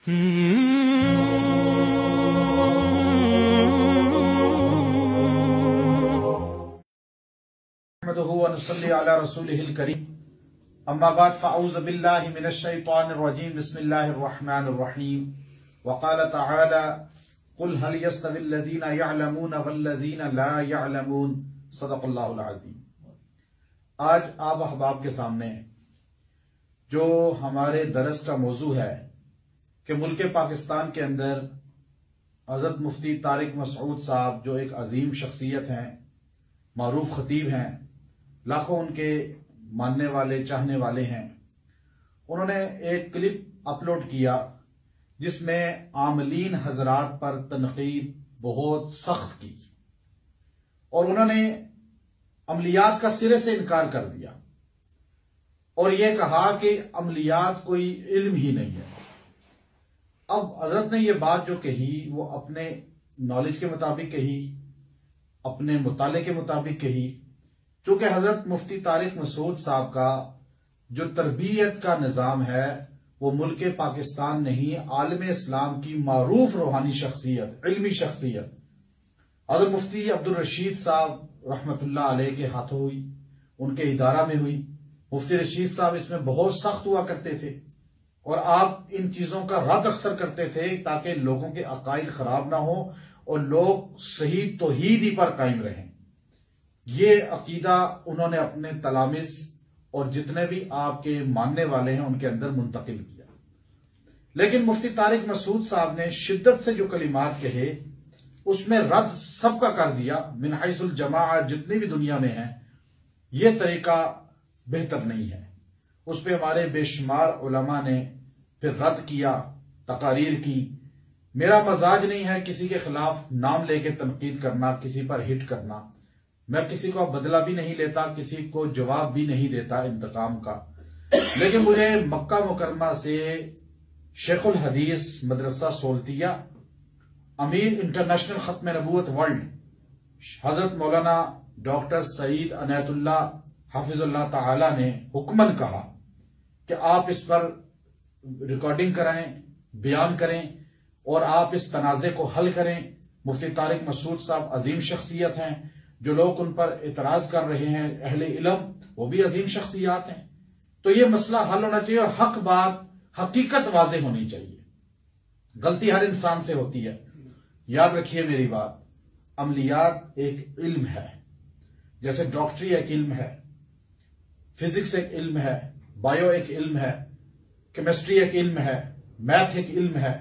نحمده ونصلي على رسوله الكريم اما بعد فاعوذ بالله من الشيطان الرجيم بسم الله الرحمن الرحيم وقال تعالى قل هل يستوي الذين يعلمون والذين لا يعلمون صدق الله العظيم۔ آج آپ احباب کے سامنے جو ہمارے درس کا موضوع ہے کہ ملک پاکستان کے اندر حضرت مفتی طارق مسعود صاحب جو ایک عظیم شخصیت ہیں، معروف خطیب ہیں، لاکھوں ان کے ماننے والے چاہنے والے ہیں، انہوں نے ایک کلپ اپلوڈ کیا جس میں عاملین حضرات پر تنقید بہت سخت کی اور انہوں نے عملیات کا سرے سے انکار کر دیا اور یہ کہا کہ عملیات کوئی علم ہی نہیں ہے۔ اب حضرت نے یہ بات جو کہی وہ اپنے نالج کے مطابق کہی، اپنے مطالعے کے مطابق کہی، چونکہ حضرت مفتی طارق مسعود صاحب کا جو تربیت کا نظام ہے وہ ملک پاکستان نہیں، عالم اسلام کی معروف روحانی شخصیت، علمی شخصیت حضرت مفتی عبدالرشید صاحب رحمت اللہ علیہ کے ہاتھوں ہوئی، ان کے ادارہ میں ہوئی۔ مفتی رشید صاحب اس میں بہت سخت ہوا کرتے تھے اور آپ ان چیزوں کا رد اکثر کرتے تھے تاکہ لوگوں کے عقائد خراب نہ ہوں اور لوگ صحیح توحیدی پر قائم رہیں۔ یہ عقیدہ انہوں نے اپنے تلامذ اور جتنے بھی آپ کے ماننے والے ہیں ان کے اندر منتقل کیا، لیکن مفتی طارق مسعود صاحب نے شدت سے جو کلمات کہے اس میں رد سب کا کر دیا، من حیث الجماع جتنی بھی دنیا میں ہیں۔ یہ طریقہ بہتر نہیں ہے۔ اس پہ ہمارے بے شمار علماء نے پھر رد کیا، تقاریر کی۔ میرا مزاج نہیں ہے کسی کے خلاف نام لے کے تنقید کرنا، کسی پر ہٹ کرنا۔ میں کسی کو بدلہ بھی نہیں لیتا، کسی کو جواب بھی نہیں دیتا انتقام کا، لیکن مجھے مکہ مکرمہ سے شیخ الحدیث مدرسہ سولتیہ، امیر انٹرنیشنل ختم نبوت ورلڈ حضرت مولانا ڈاکٹر سعید عنایت اللہ حافظ اللہ تعالی نے حکمن کہا کہ آپ اس پر ریکارڈنگ کرائیں، بیان کریں اور آپ اس تنازع کو حل کریں۔ مفتی طارق مسعود صاحب عظیم شخصیت ہیں، جو لوگ ان پر اعتراض کر رہے ہیں اہل علم وہ بھی عظیم شخصیات ہیں، تو یہ مسئلہ حل ہونا چاہیے اور حق بات، حقیقت واضح ہونی چاہیے۔ غلطی ہر انسان سے ہوتی ہے، یاد رکھیے میری بات، عملیات ایک علم ہے، جیسے ڈاکٹری ایک علم ہے، فزکس ایک علم ہے، بائیو ایک علم ہے، کیمسٹری ایک علم ہے، میتھ ایک علم ہے،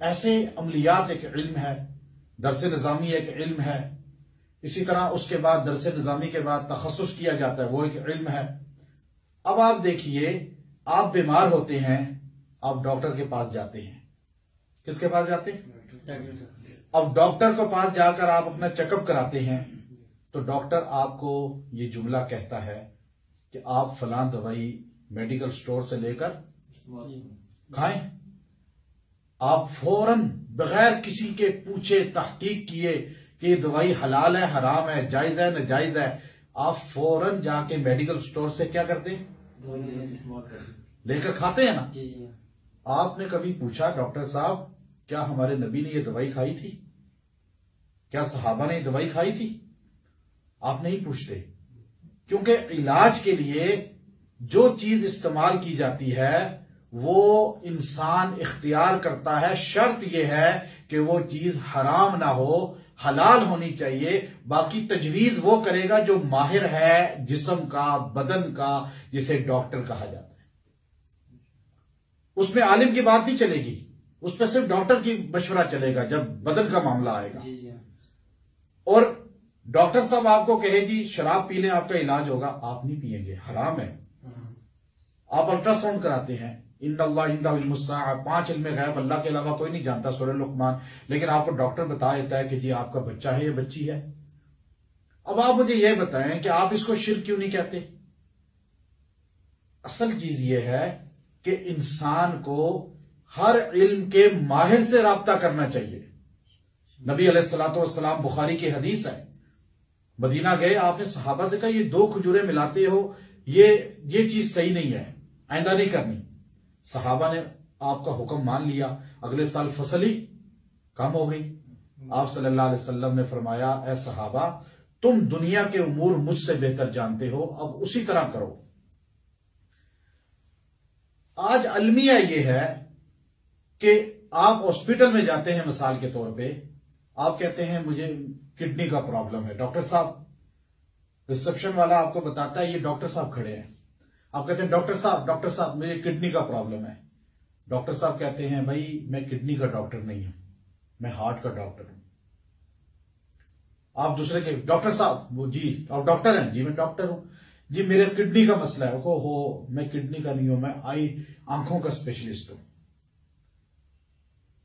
ایسے عملیات ایک علم ہے، درس نظامی ایک علم ہے، اسی طرح اس کے بعد درس نظامی کے بعد تخصص کیا جاتا ہے، وہ ایک علم ہے۔ اب آپ دیکھیے، آپ بیمار ہوتے ہیں، آپ ڈاکٹر کے پاس جاتے ہیں، کس کے پاس جاتے ہیں؟ اب ڈاکٹر کے پاس جا کر آپ اپنا چیک اپ کراتے ہیں تو ڈاکٹر آپ کو یہ جملہ کہتا ہے کہ آپ فلاں دوائی میڈیکل سٹور سے لے کر کھائیں۔ آپ فوراً بغیر کسی کے پوچھے تحقیق کیے کہ یہ دوائی حلال ہے حرام ہے جائز ہے ناجائز ہے، آپ فوراً جا کے میڈیکل سٹور سے کیا کرتے ہیں؟ لے کر کھاتے ہیں نا۔ آپ نے کبھی پوچھا ڈاکٹر صاحب کیا ہمارے نبی نے یہ دوائی کھائی تھی؟ کیا صحابہ نے یہ دوائی کھائی تھی؟ آپ نہیں پوچھتے، کیونکہ علاج کے لیے جو چیز استعمال کی جاتی ہے وہ انسان اختیار کرتا ہے، شرط یہ ہے کہ وہ چیز حرام نہ ہو، حلال ہونی چاہیے۔ باقی تجویز وہ کرے گا جو ماہر ہے جسم کا، بدن کا، جسے ڈاکٹر کہا جاتا ہے۔ اس میں عالم کی بات نہیں چلے گی، اس پہ صرف ڈاکٹر کی مشورہ چلے گا جب بدن کا معاملہ آئے گا۔ اور ڈاکٹر صاحب آپ کو کہے جی شراب پی لیں آپ کا علاج ہوگا، آپ نہیں پیئیں گے، حرام ہے۔ آپ الٹرا ساؤنڈ کراتے ہیں، ان اللہ عنده علم الساعہ، 5 علم غیب اللہ کے علاوہ کوئی نہیں جانتا، سورہ لقمان، لیکن آپ کو ڈاکٹر بتا دیتا ہے کہ جی آپ کا بچہ ہے یا بچی ہے۔ اب آپ مجھے یہ بتائیں کہ آپ اس کو شرک کیوں نہیں کہتے؟ اصل چیز یہ ہے کہ انسان کو ہر علم کے ماہر سے رابطہ کرنا چاہیے۔ نبی علیہ الصلوۃ والسلام، بخاری کی حدیث ہے، مدینہ گئے، آپ نے صحابہ سے کہا یہ 2 کھجوریں ملاتے ہو، یہ چیز صحیح نہیں ہے، آئندہ نہیں کرنی۔ صحابہ نے آپ کا حکم مان لیا، اگلے سال فصل ہی کم ہو گئی۔ آپ صلی اللہ علیہ وسلم نے فرمایا اے صحابہ تم دنیا کے امور مجھ سے بہتر جانتے ہو، اب اسی طرح کرو۔ آج المیہ یہ ہے کہ آپ ہاسپٹل میں جاتے ہیں، مثال کے طور پہ آپ کہتے ہیں مجھے کڈنی کا پرابلم ہے، ڈاکٹر صاحب ریسپشن والا آپ کو بتاتا ہے یہ ڈاکٹر صاحب کھڑے ہیں، آپ کہتے ہیں ڈاکٹر صاحب مجھے کڈنی کا پرابلم ہے۔ ڈاکٹر صاحب کہتے ہیں بھائی میں کڈنی کا ڈاکٹر نہیں ہوں، میں ہارٹ کا ڈاکٹر ہوں۔ آپ دوسرے کے ڈاکٹر صاحب، وہ جی آپ ڈاکٹر ہیں؟ جی میں ڈاکٹر ہوں۔ جی میرے کڈنی کا مسئلہ ہے، میں کڈنی کا نہیں ہوں، میں آنکھوں کا اسپیشلسٹ ہوں۔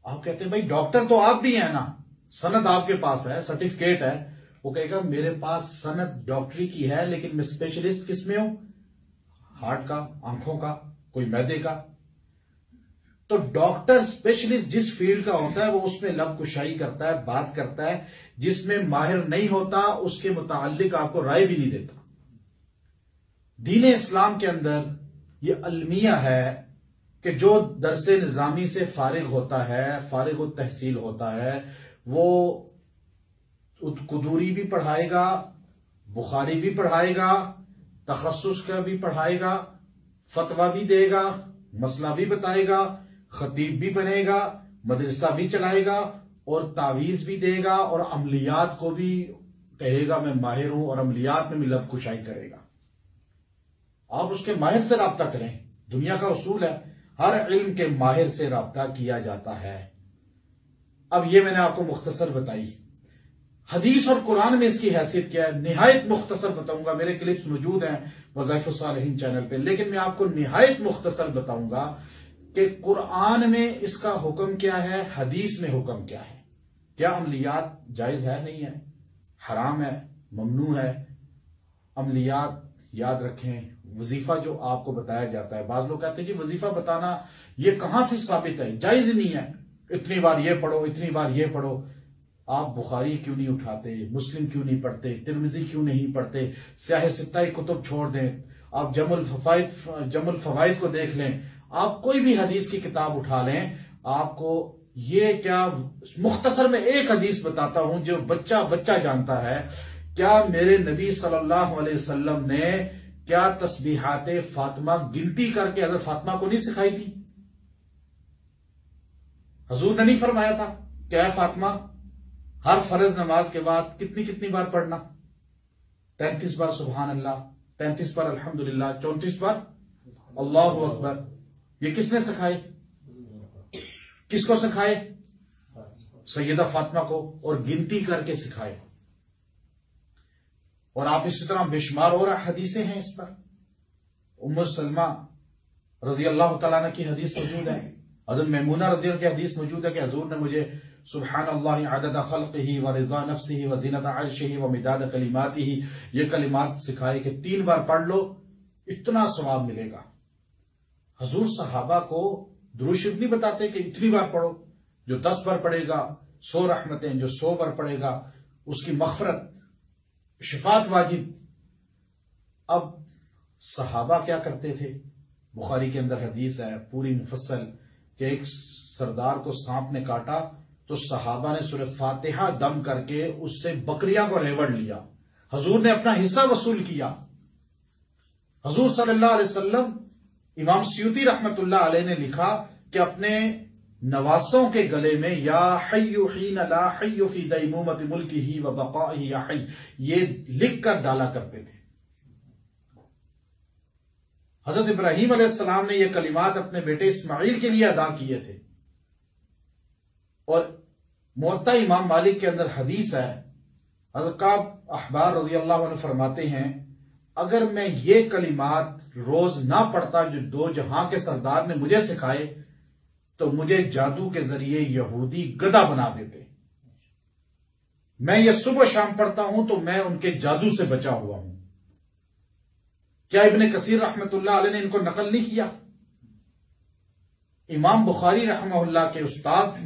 آپ کہتے ہیں بھائی ڈاکٹر تو آپ بھی ہیں نا، سند آپ کے پاس ہے، سرٹیفکیٹ ہے۔ وہ کہے گا میرے پاس سند ڈاکٹری کی ہے لیکن میں اسپیشلسٹ کس میں ہوں؟ ہارٹ کا، آنکھوں کا، کوئی معدے کا۔ تو ڈاکٹر اسپیشلسٹ جس فیلڈ کا ہوتا ہے وہ اس میں لب کشائی کرتا ہے، بات کرتا ہے، جس میں ماہر نہیں ہوتا اس کے متعلق آپ کو رائے بھی نہیں دیتا۔ دین اسلام کے اندر یہ المیہ ہے کہ جو درس نظامی سے فارغ ہوتا ہے، فارغ التحصیل ہوتا ہے، وہ قدوری بھی پڑھائے گا، بخاری بھی پڑھائے گا، تخصص کا بھی پڑھائے گا، فتویٰ بھی دے گا، مسئلہ بھی بتائے گا، خطیب بھی بنے گا، مدرسہ بھی چلائے گا، اور تعویذ بھی دے گا، اور عملیات کو بھی کہے گا میں ماہر ہوں، اور عملیات میں بھی لب کشائی کرے گا۔ آپ اس کے ماہر سے رابطہ کریں، دنیا کا اصول ہے ہر علم کے ماہر سے رابطہ کیا جاتا ہے۔ اب یہ میں نے آپ کو مختصر بتائی، حدیث اور قرآن میں اس کی حیثیت کیا ہے نہایت مختصر بتاؤں گا۔ میرے کلپس موجود ہیں وظائف الصالحین چینل پہ، لیکن میں آپ کو نہایت مختصر بتاؤں گا کہ قرآن میں اس کا حکم کیا ہے، حدیث میں حکم کیا ہے، کیا عملیات جائز ہے، نہیں ہے، حرام ہے، ممنوع ہے۔ عملیات یاد رکھیں، وظیفہ جو آپ کو بتایا جاتا ہے، بعض لوگ کہتے ہیں جی وظیفہ بتانا یہ کہاں سے ثابت ہے، جائز نہیں ہے، اتنی بار یہ پڑھو، اتنی بار یہ پڑھو۔ آپ بخاری کیوں نہیں اٹھاتے، مسلم کیوں نہیں پڑھتے، ترمذی کیوں نہیں پڑھتے، سیاہ ستہ کتب چھوڑ دیں، آپ جمع الفوائد کو دیکھ لیں، آپ کوئی بھی حدیث کی کتاب اٹھا لیں، آپ کو یہ کیا مختصر میں ایک حدیث بتاتا ہوں جو بچہ جانتا ہے۔ کیا میرے نبی صلی اللہ علیہ وسلم نے کیا تسبیحات فاطمہ گنتی کر کے حضرت فاطمہ کو نہیں سکھائی تھی؟ حضور نے نہیں فرمایا تھا کہ اے فاطمہ ہر فرض نماز کے بعد کتنی بار پڑھنا؟ 33 بار سبحان اللہ، 33 بار الحمدللہ، 34 بار اللہ اکبر۔ یہ کس نے سکھائے؟ کس کو سکھائے؟ سیدہ فاطمہ کو، اور گنتی کر کے سکھائے۔ اور آپ اسی طرح بے شمار اور حدیثیں ہیں اس پر۔ ام سلمہ رضی اللہ تعالیٰ عنہ کی حدیث موجود ہے، حضرت میمونہ رضی اللہ کی حدیث موجود ہے کہ حضور نے مجھے سبحان اللہ عدد خلقہ ورضا نفسہ وزینت عرشہ ومداد کلماتہ یہ کلمات سکھائے کہ 3 بار پڑھ لو اتنا ثواب ملے گا۔ حضور صحابہ کو درود شریف نہیں بتاتے کہ اتنی بار پڑھو، جو 10 بار پڑھے گا 100 رحمتیں، جو 100 بار پڑھے گا اس کی مغفرت، شفاعت واجب۔ اب صحابہ کیا کرتے تھے؟ بخاری کے اندر حدیث ہے پوری مفصل کہ ایک سردار کو سانپ نے کاٹا تو صحابہ نے سورہ فاتحہ دم کر کے اس سے بکریاں کو ریوڑ لیا، حضور نے اپنا حصہ وصول کیا۔ حضور صلی اللہ علیہ وسلم، امام سیوطی رحمت اللہ علیہ نے لکھا کہ اپنے نواسوں کے گلے میں یا حی حین لا حی فی دیمومت ملکہ و بقائہ یا حی یہ لکھ کر ڈالا کرتے تھے۔ حضرت ابراہیم علیہ السلام نے یہ کلمات اپنے بیٹے اسماعیل کے لیے ادا کیے تھے۔ اور موطا امام مالک کے اندر حدیث ہے، حضرت کعب احبار رضی اللہ عنہ فرماتے ہیں اگر میں یہ کلمات روز نہ پڑھتا جو 2 جہاں کے سردار نے مجھے سکھائے تو مجھے جادو کے ذریعے یہودی گدھا بنا دیتے۔ میں یہ صبح شام پڑھتا ہوں تو میں ان کے جادو سے بچا ہوا ہوں۔ کیا ابن کثیر رحمت اللہ علیہ نے ان کو نقل نہیں کیا؟ امام بخاری رحمہ اللہ کے استاد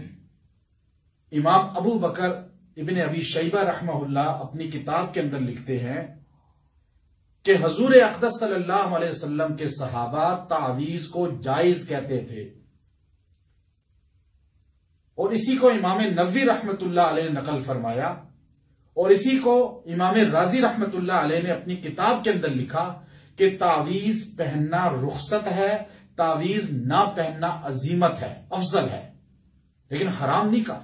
امام ابو بکر ابن ابی شیبہ رحمہ اللہ اپنی کتاب کے اندر لکھتے ہیں کہ حضور اقدس صلی اللہ علیہ وسلم کے صحابہ تعویذ کو جائز کہتے تھے، اور اسی کو امام نووی رحمت اللہ علیہ نے نقل فرمایا، اور اسی کو امام رازی رحمت اللہ علیہ نے اپنی کتاب کے اندر لکھا کہ تعویذ پہننا رخصت ہے، تعویذ نہ پہننا عزیمت ہے، افضل ہے، لیکن حرام نہیں کہا۔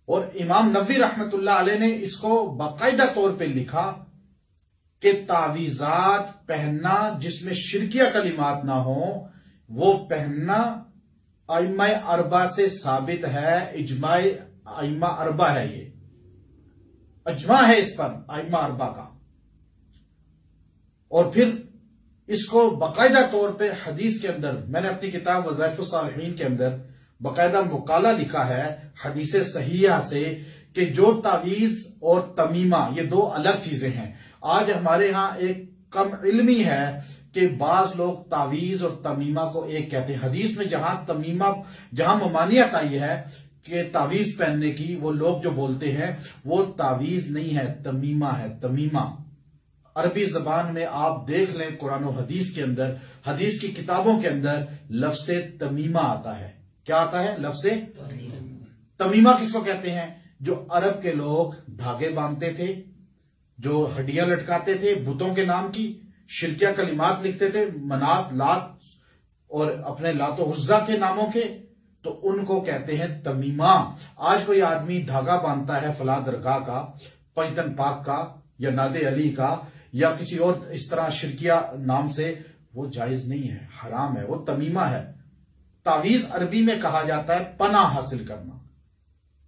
اور امام نووی رحمت اللہ علیہ نے اس کو باقاعدہ طور پہ لکھا کہ تعویذات پہننا جس میں شرکیہ کلمات نہ ہوں وہ پہننا ائمہ اربعہ سے ثابت ہے، اجماع ائمہ اربعہ ہے، یہ اجماع ہے اس پر ائمہ اربعہ کا۔ اور پھر اس کو باقاعدہ طور پہ حدیث کے اندر، میں نے اپنی کتاب وظائف الصالحین کے اندر باقاعدہ مقالہ لکھا ہے حدیث صحیحہ سے کہ جو تعویذ اور تمیمہ یہ دو الگ چیزیں ہیں۔ آج ہمارے ہاں ایک کم علمی ہے کہ بعض لوگ تعویذ اور تمیمہ کو ایک کہتے ہیں۔ حدیث میں جہاں ممانعت آئی ہے کہ تعویذ پہننے کی، وہ لوگ جو بولتے ہیں وہ تعویذ نہیں ہے، تمیمہ ہے، تمیمہ۔ عربی زبان میں آپ دیکھ لیں قرآن و حدیث کے اندر، حدیث کی کتابوں کے اندر لفظ تمیمہ آتا ہے۔ کیا آتا ہے؟ لفظ تمیمہ کس کو کہتے ہیں؟ جو عرب کے لوگ دھاگے باندھتے تھے، جو ہڈیاں لٹکاتے تھے بتوں کے نام کی، شرکیہ کلمات لکھتے تھے منات، لات اور اپنے لات و عزا کے ناموں کے، تو ان کو کہتے ہیں تمیمہ۔ آج کوئی آدمی دھاگا باندھتا ہے فلاں درگاہ کا، پنجتن پاک کا یا ناد علی کا یا کسی اور اس طرح شرکیہ نام سے، وہ جائز نہیں ہے، حرام ہے، وہ تمیمہ ہے۔ تعویذ عربی میں کہا جاتا ہے پناہ حاصل کرنا،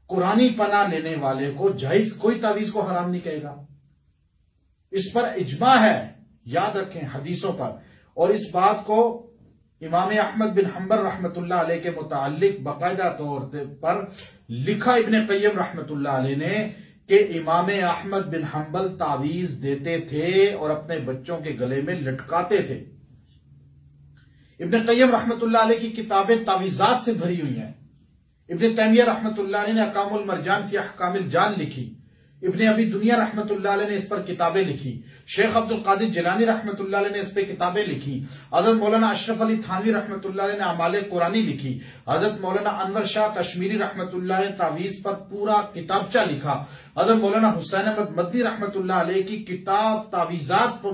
قرآنی پناہ لینے والے کو جائز، کوئی تعویذ کو حرام نہیں کہے گا۔ اس پر اجماع ہے، یاد رکھیں حدیثوں پر۔ اور اس بات کو امام احمد بن حنبل رحمت اللہ علیہ کے متعلق باقاعدہ طور پر لکھا ابن قیم رحمت اللہ علیہ نے کہ امام احمد بن حنبل تعویذ دیتے تھے اور اپنے بچوں کے گلے میں لٹکاتے تھے۔ ابن قیم رحمت اللہ علیہ کی کتابیں تعویذات سے بھری ہوئی ہیں۔ ابن تیمیہ رحمت اللہ علیہ نے احکام المرجان فی احکام الجان لکھی، ابن ابی دنیا رحمت اللہ علیہ نے اس پر کتابیں لکھی، شیخ عبد القادر جیلانی رحمت اللہ علیہ نے اس پہ کتابیں لکھی، حضرت مولانا اشرف علی تھانوی رحمت اللہ علیہ نے اعمال قرآنی لکھی، حضرت مولانا انور شاہ کشمیری رحمت اللہ علیہ نے تعویذ پر پورا کتابچہ لکھا، حضرت مولانا حسین احمد مدنی رحمت اللہ علیہ کی کتاب تعویذات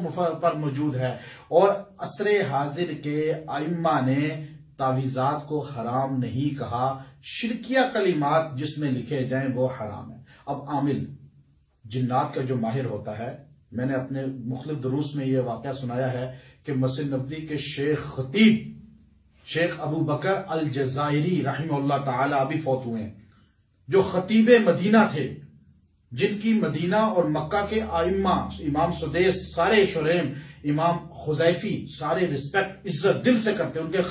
پر موجود ہے۔ اور عصر حاضر کے ائمہ نے تعویذات کو حرام نہیں کہا، شرکیہ کلمات جس میں لکھے جائیں وہ حرام ہے۔ اب عامل جنات کا جو ماہر ہوتا ہے، میں نے اپنے مختلف دروس میں یہ واقعہ سنایا ہے کہ مسجد نبوی کے شیخ خطیب شیخ ابو بکر الجزائری رحمہ اللہ تعالی ابھی فوت ہوئے ہیں، جو خطیب مدینہ تھے، جن کی مدینہ اور مکہ کے ائمہ، امام سدیس، سارے شریم، امام خزیفی، سارے رسپیکٹ عزت دل سے کرتے، ان کے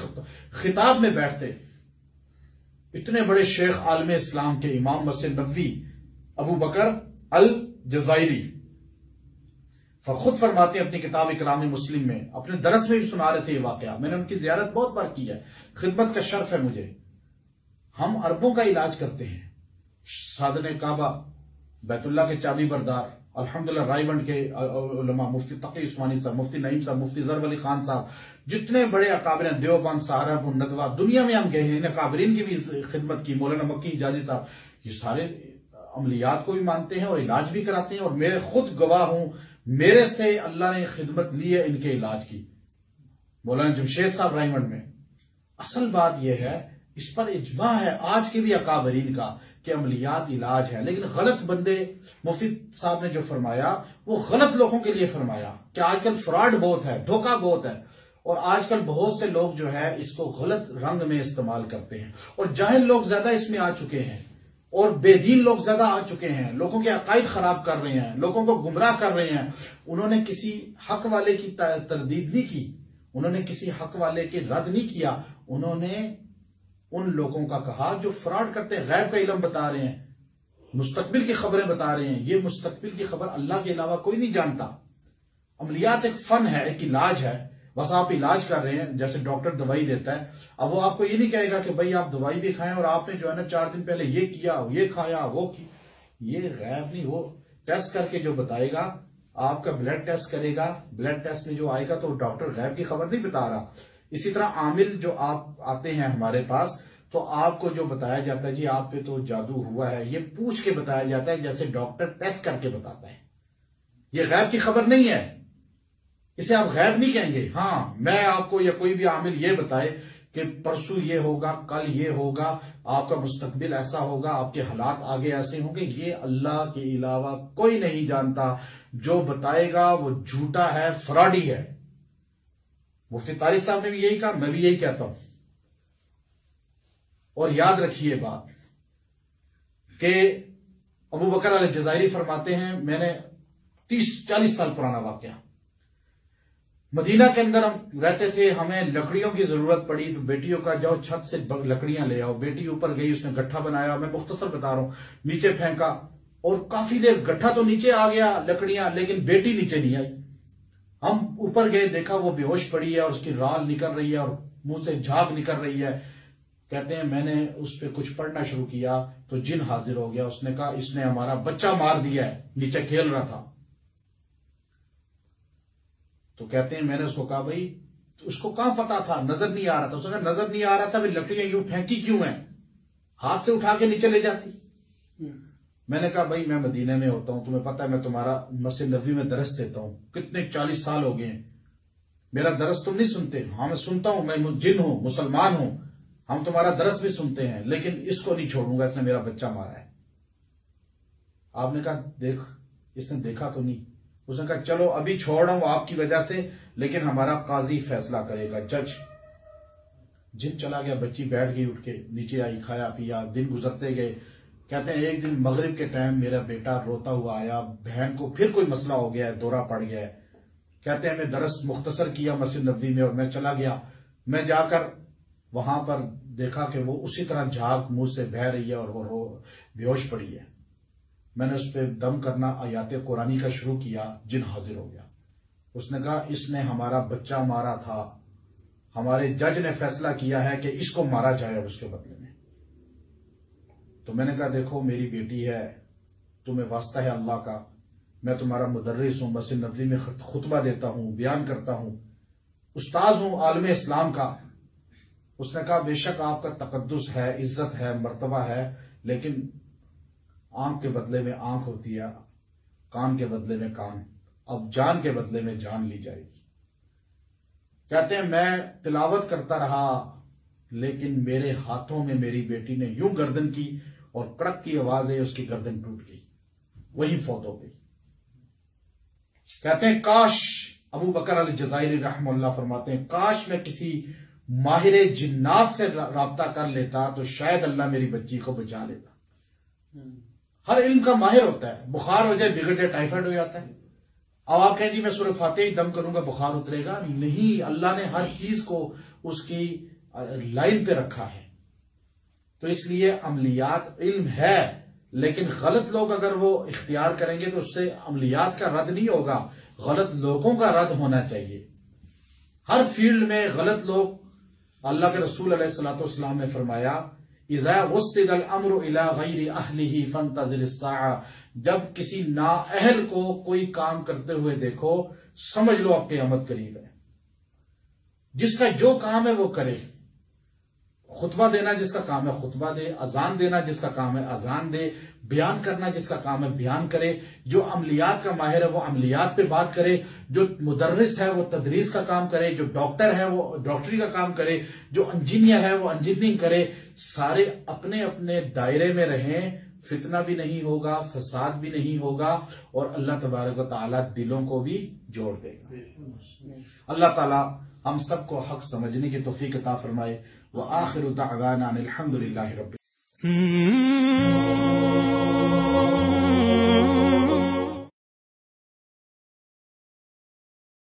خطاب میں بیٹھتے۔ اتنے بڑے شیخ عالم اسلام کے امام مسجد نبوی ابو بکر الجزائری خود فرماتے ہیں اپنی کتاب اکرام مسلم میں، اپنے درس میں بھی سنا رہے تھے یہ واقعہ، میں نے ان کی زیارت بہت بار کی ہے، خدمت کا شرف ہے مجھے۔ ہم عربوں کا علاج کرتے ہیں، سادن کعبہ، بیت اللہ کے چابی بردار، الحمدللہ رائے ونڈ کے علماء، مفتی تقی عثمانی صاحب، مفتی نعیم صاحب، مفتی ضرب علی خان صاحب، جتنے بڑے اکابر ہیں، دیوبند، سہارنپور، ندوہ، دنیا میں ہم گئے ہیں، ان اکابرین کی بھی خدمت کی، مولانا مکی حجازی صاحب، یہ سارے عملیات کو بھی مانتے ہیں اور علاج بھی کراتے ہیں، اور میں خود گواہ ہوں، میرے سے اللہ نے خدمت لی ہے ان کے علاج کی، مولانا جمشید صاحب رائے ونڈ میں۔ اصل بات یہ ہے، اس پر اجماع ہے آج کے بھی اکابرین کا کہ عملیات علاج ہے، لیکن غلط بندے، مفتی صاحب نے جو فرمایا وہ غلط لوگوں کے لیے فرمایا کہ آج کل فراڈ بہت ہے، دھوکہ بہت ہے، اور آج کل بہت سے لوگ جو ہے اس کو غلط رنگ میں استعمال کرتے ہیں، اور جاہل لوگ زیادہ اس میں آ چکے ہیں، اور بے دین لوگ زیادہ آ چکے ہیں، لوگوں کے عقائد خراب کر رہے ہیں، لوگوں کو گمراہ کر رہے ہیں۔ انہوں نے کسی حق والے کی تردید نہیں کی، انہوں نے کسی حق والے کے رد نہیں کیا، انہوں نے ان لوگوں کا کہا جو فراڈ کرتے ہیں، غیب کا علم بتا رہے ہیں، مستقبل کی خبریں بتا رہے ہیں، یہ مستقبل کی خبر اللہ کے علاوہ کوئی نہیں جانتا۔ عملیات ایک فن ہے، ایک علاج ہے، بس آپ علاج کر رہے ہیں، جیسے ڈاکٹر دوائی دیتا ہے، اب وہ آپ کو یہ نہیں کہے گا کہ بھائی آپ دوائی بھی کھائیں اور آپ نے جو ہے نا 4 دن پہلے یہ کیا، یہ کھایا، وہ کی، یہ غیب نہیں، وہ ٹیسٹ کر کے جو بتائے گا، آپ کا بلڈ ٹیسٹ کرے گا، بلڈ ٹیسٹ میں جو آئے گا تو ڈاکٹر غیب کی خبر نہیں بتا رہا۔ اسی طرح عامل جو آپ آتے ہیں ہمارے پاس، تو آپ کو جو بتایا جاتا ہے جی آپ پہ تو جادو ہوا ہے، یہ پوچھ کے بتایا جاتا ہے جیسے ڈاکٹر ٹیسٹ کر کے بتاتا ہے. یہ غیب کی خبر نہیں ہے، اسے آپ غیب نہیں کہیں گے. ہاں میں آپ کو یا کوئی بھی عامل یہ بتائے کہ پرسوں یہ ہوگا، کل یہ ہوگا، آپ کا مستقبل ایسا ہوگا، آپ کے حالات آگے ایسے ہوں گے، یہ اللہ کے علاوہ کوئی نہیں جانتا. جو بتائے گا وہ جھوٹا ہے، فراڈی ہے. مفتی طارق صاحب نے بھی یہی کہا، میں بھی یہی کہتا ہوں. اور یاد رکھیے بات کہ ابو بکر الجزائری فرماتے ہیں، میں نے 30-40 سال پرانا واقعہ، مدینہ کے اندر ہم رہتے تھے، ہمیں لکڑیوں کی ضرورت پڑی تو بیٹیوں کا جاؤ چھت سے لکڑیاں لے آؤ. بیٹی اوپر گئی، اس نے گٹھا بنایا، میں مختصر بتا رہا ہوں، نیچے پھینکا اور کافی دیر گٹھا تو نیچے آ گیا لکڑیاں، لیکن بیٹی نیچے نہیں آئی. ہم اوپر گئے، دیکھا وہ بے ہوش پڑی ہے اور اس کی رال نکل رہی ہے اور منہ سے جھاگ نکل رہی ہے. کہتے ہیں میں نے اس پہ کچھ پڑھنا شروع کیا تو جن حاضر ہو گیا. اس نے کہا اس نے ہمارا بچہ مار دیا ہے، نیچے کھیل رہا تھا. تو کہتے ہیں میں نے اس کو کہا بھائی اس کو کہاں پتا تھا، نظر نہیں آ رہا تھا. اس نے کہا نظر نہیں آ رہا تھا، لکڑیاں یوں پھینکی کیوں ہیں، ہاتھ سے اٹھا کے نیچے لے جاتی. میں نے کہا بھائی میں مدینے میں ہوتا ہوں، تمہیں پتا ہے میں تمہارا مسجد نبوی میں درس دیتا ہوں، کتنے 40 سال ہو گئے ہیں، میرا درس تم نہیں سنتے. ہاں میں سنتا ہوں، میں جن ہوں، مسلمان ہوں، ہم تمہارا درس بھی سنتے ہیں، لیکن اس کو نہیں چھوڑوں گا، اس نے میرا بچہ مارا ہے. آپ نے کہا دیکھ اس نے دیکھا تو نہیں. اس نے کہا چلو ابھی چھوڑ رہا ہوں آپ کی وجہ سے، لیکن ہمارا قاضی فیصلہ کرے گا، جج. جن چلا گیا، بچی بیٹھ گئی، اٹھ کے نیچے آئی، کھایا پیا، دن گزرتے گئے. کہتے ہیں ایک دن مغرب کے ٹائم میرا بیٹا روتا ہوا آیا، بہن کو پھر کوئی مسئلہ ہو گیا ہے، دورہ پڑ گیا ہے. کہتے ہیں میں درس مختصر کیا مسجد نبوی میں اور میں چلا گیا. میں جا کر وہاں پر دیکھا کہ وہ اسی طرح جھاگ منہ سے بہہ رہی ہے اور وہ بے ہوش پڑی ہے. میں نے اس پہ دم کرنا آیات قرآنی کا شروع کیا، جن حاضر ہو گیا. اس نے کہا اس نے ہمارا بچہ مارا تھا، ہمارے جج نے فیصلہ کیا ہے کہ اس کو مارا جائے اور اس کے بدلے میں. تو میں نے کہا دیکھو میری بیٹی ہے، تمہیں واسطہ ہے اللہ کا، میں تمہارا مدرس ہوں، مسجد نبوی میں خطبہ دیتا ہوں، بیان کرتا ہوں، استاد ہوں عالم اسلام کا. اس نے کہا بے شک آپ کا تقدس ہے، عزت ہے، مرتبہ ہے، لیکن آنکھ کے بدلے میں آنکھ ہوتی ہے، کان کے بدلے میں کان، اب جان کے بدلے میں جان لی جائے گی. کہتے ہیں میں تلاوت کرتا رہا، لیکن میرے ہاتھوں میں میری بیٹی نے یوں گردن کی اور کڑک کی آواز ہے، اس کی گردن ٹوٹ گئی، وہی فوت ہو گئی. کہتے ہیں کاش، ابو بکر الجزائری رحمہ اللہ فرماتے ہیں کاش میں کسی ماہر جنات سے رابطہ کر لیتا تو شاید اللہ میری بچی کو بچا لیتا. ہر علم کا ماہر ہوتا ہے، بخار ہو جائے بگڑ جائے ٹائیفائڈ ہو جاتا ہے. اب آپ کہیں جی میں سورہ فاتحہ ہی دم کروں گا بخار اترے گا، نہیں، اللہ نے ہر چیز کو اس کی لائن پہ رکھا ہے. تو اس لیے عملیات علم ہے، لیکن غلط لوگ اگر وہ اختیار کریں گے تو اس سے عملیات کا رد نہیں ہوگا، غلط لوگوں کا رد ہونا چاہیے. ہر فیلڈ میں غلط لوگ، اللہ کے رسول علیہ الصلوۃ والسلام نے فرمایا اذا وصل الامر الى غیر اہلہ فانتظر الساعہ، جب کسی نااہل کو کوئی کام کرتے ہوئے دیکھو سمجھ لو اب قیامت قریب ہے. جس کا جو کام ہے وہ کرے، خطبہ دینا جس کا کام ہے خطبہ دے، اذان دینا جس کا کام ہے اذان دے، بیان کرنا جس کا کام ہے بیان کرے، جو عملیات کا ماہر ہے وہ عملیات پہ بات کرے، جو مدرس ہے وہ تدریس کا کام کرے، جو ڈاکٹر ہے وہ ڈاکٹری کا کام کرے، جو انجینئر ہے وہ انجینئرنگ کرے. سارے اپنے اپنے دائرے میں رہیں، فتنہ بھی نہیں ہوگا، فساد بھی نہیں ہوگا، اور اللہ تبارک و تعالی دلوں کو بھی جوڑ دے گا. اللہ تعالی ہم سب کو حق سمجھنے کی توفیق عطا فرمائے. وآخر دعوانا الحمد للہ رب